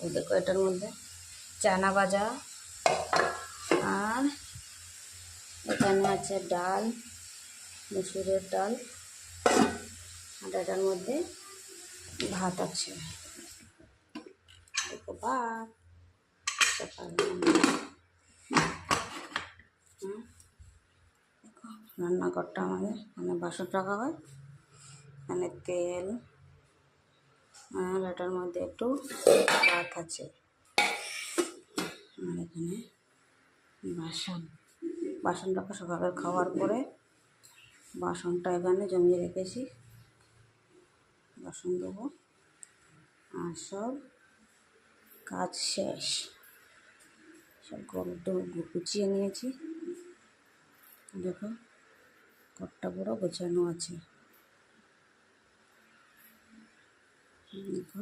এই দেখো এটার মধ্যে চানা ভাজা, আর এখানে আছে ডাল, মুসুরের ডাল, আর এটার মধ্যে ভাত আছে। দেখো ভাত সকালে রান্নাঘরটা আমাদের, এখানে বাসন রাখা হয়, এখানে তেল, আর এটার মধ্যে একটু ভাত আছে, আর এখানে বাসন রাখা সকালে খাওয়ার পরে বাসনটা এখানে জমিয়ে রেখেছি, বাসন দেবো। আর সব কাজ শেষ, সব গুছিয়ে নিয়েছি। দেখো ঘরটা পুরো গোছানো আছে। দেখো